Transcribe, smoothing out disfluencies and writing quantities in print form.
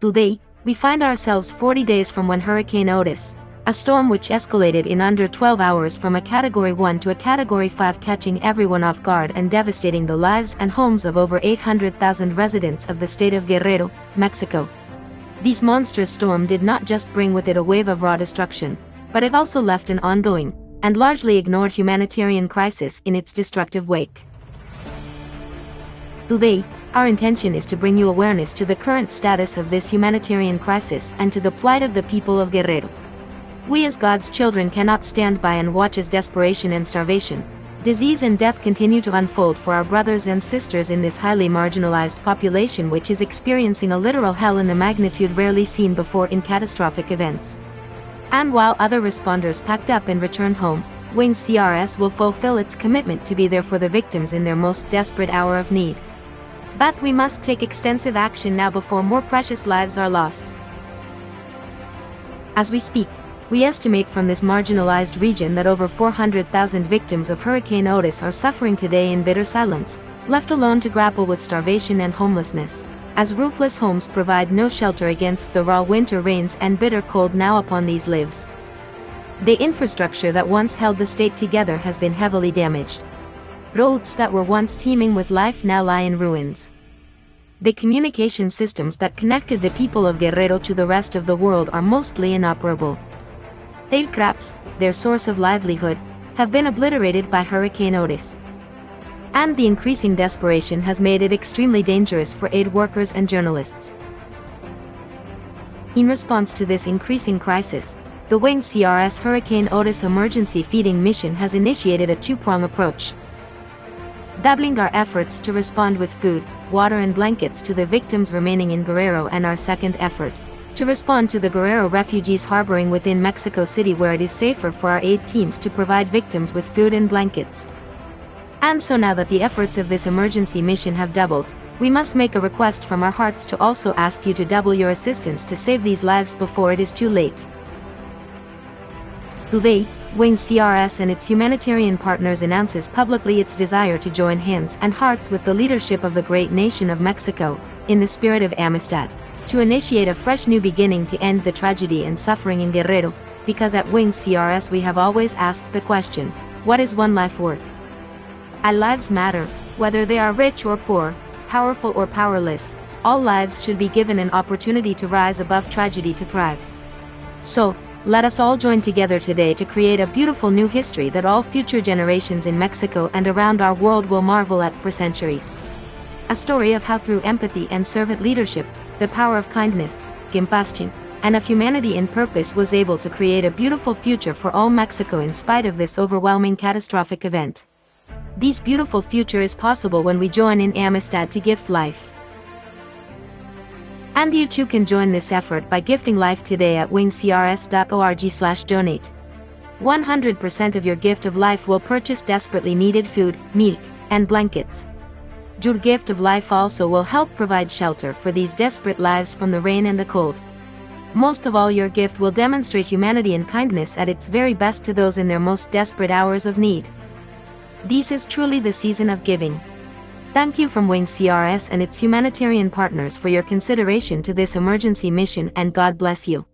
Today, we find ourselves 40 days from when Hurricane Otis, a storm which escalated in under 12 hours from a Category 1 to a Category 5, catching everyone off guard and devastating the lives and homes of over 800,000 residents of the state of Guerrero, Mexico. This monstrous storm did not just bring with it a wave of raw destruction, but it also left an ongoing, and largely ignored humanitarian crisis in its destructive wake. Today, our intention is to bring you awareness to the current status of this humanitarian crisis and to the plight of the people of Guerrero. We as God's children cannot stand by and watch as desperation and starvation, disease and death continue to unfold for our brothers and sisters in this highly marginalized population which is experiencing a literal hell in the magnitude rarely seen before in catastrophic events. And while other responders packed up and returned home, Wings CRS will fulfill its commitment to be there for the victims in their most desperate hour of need. But we must take extensive action now before more precious lives are lost. As we speak, we estimate from this marginalized region that over 400,000 victims of Hurricane Otis are suffering today in bitter silence, left alone to grapple with starvation and homelessness, as roofless homes provide no shelter against the raw winter rains and bitter cold now upon these lives. The infrastructure that once held the state together has been heavily damaged. Roads that were once teeming with life now lie in ruins. The communication systems that connected the people of Guerrero to the rest of the world are mostly inoperable. Their crops, their source of livelihood, have been obliterated by Hurricane Otis. And the increasing desperation has made it extremely dangerous for aid workers and journalists. In response to this increasing crisis, the Wings CRS Hurricane Otis Emergency Feeding Mission has initiated a two-prong approach. Doubling our efforts to respond with food, water and blankets to the victims remaining in Guerrero, and our second effort, to respond to the Guerrero refugees harboring within Mexico City where it is safer for our aid teams to provide victims with food and blankets. And so now that the efforts of this emergency mission have doubled, we must make a request from our hearts to also ask you to double your assistance to save these lives before it is too late. Today, Wings CRS and its humanitarian partners announces publicly its desire to join hands and hearts with the leadership of the great nation of Mexico, in the spirit of amistad, to initiate a fresh new beginning to end the tragedy and suffering in Guerrero, because at Wings CRS we have always asked the question, what is one life worth? All lives matter, whether they are rich or poor, powerful or powerless, all lives should be given an opportunity to rise above tragedy to thrive. So, let us all join together today to create a beautiful new history that all future generations in Mexico and around our world will marvel at for centuries. A story of how through empathy and servant leadership, the power of kindness, compassion, and of humanity in purpose was able to create a beautiful future for all Mexico in spite of this overwhelming catastrophic event. This beautiful future is possible when we join in amistad to give life. And you too can join this effort by gifting life today at wingscrs.org/donate. 100% of your gift of life will purchase desperately needed food, milk, and blankets. Your gift of life also will help provide shelter for these desperate lives from the rain and the cold. Most of all, your gift will demonstrate humanity and kindness at its very best to those in their most desperate hours of need. This is truly the season of giving. Thank you from Wings CRS and its humanitarian partners for your consideration to this emergency mission, and God bless you.